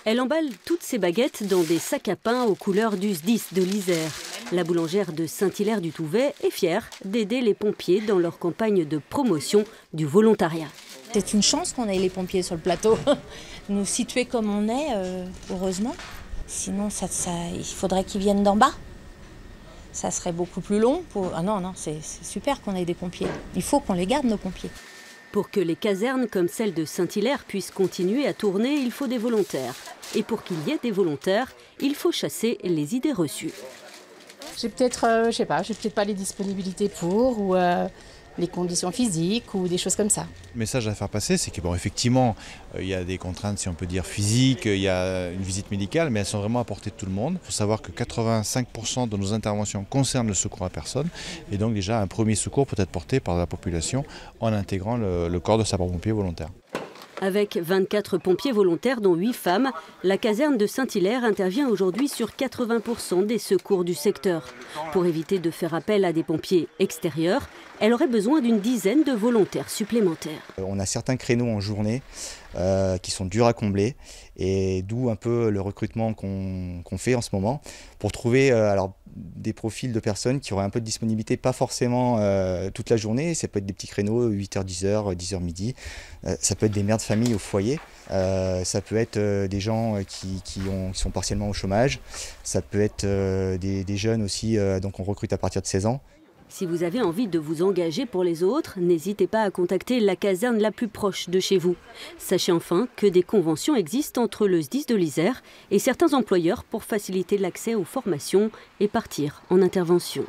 Elle emballe toutes ses baguettes dans des sacs à pain aux couleurs du SDIS de l'Isère. La boulangère de Saint-Hilaire-du-Touvet est fière d'aider les pompiers dans leur campagne de promotion du volontariat. C'est une chance qu'on ait les pompiers sur le plateau. Nous situer comme on est, heureusement. Sinon, il faudrait qu'ils viennent d'en bas. Ça serait beaucoup plus long. Ah non, c'est super qu'on ait des pompiers. Il faut qu'on les garde, nos pompiers. Pour que les casernes comme celle de Saint-Hilaire puissent continuer à tourner, il faut des volontaires. Et pour qu'il y ait des volontaires, il faut chasser les idées reçues. J'ai peut-être, j'ai peut-être pas les disponibilités pour ou les conditions physiques ou des choses comme ça. Le message à faire passer, c'est que effectivement, il y a des contraintes, si on peut dire, physiques, il y a une visite médicale, mais elles sont vraiment à portée de tout le monde. Il faut savoir que 85% de nos interventions concernent le secours à personne, et donc déjà un premier secours peut être porté par la population en intégrant le corps de sapeurs-pompiers volontaires. Avec 24 pompiers volontaires, dont 8 femmes, la caserne de Saint-Hilaire intervient aujourd'hui sur 80% des secours du secteur. Pour éviter de faire appel à des pompiers extérieurs, elle aurait besoin d'une dizaine de volontaires supplémentaires. On a certains créneaux en journée qui sont durs à combler, et d'où un peu le recrutement qu'on fait en ce moment pour trouver des profils de personnes qui auraient un peu de disponibilité, pas forcément toute la journée. Ça peut être des petits créneaux, 8h, 10h, 10h midi. Ça peut être des mères de famille au foyer. Ça peut être des gens qui sont partiellement au chômage. Ça peut être des jeunes aussi, donc on recrute à partir de 16 ans. Si vous avez envie de vous engager pour les autres, n'hésitez pas à contacter la caserne la plus proche de chez vous. Sachez enfin que des conventions existent entre le SDIS de l'Isère et certains employeurs pour faciliter l'accès aux formations et partir en intervention.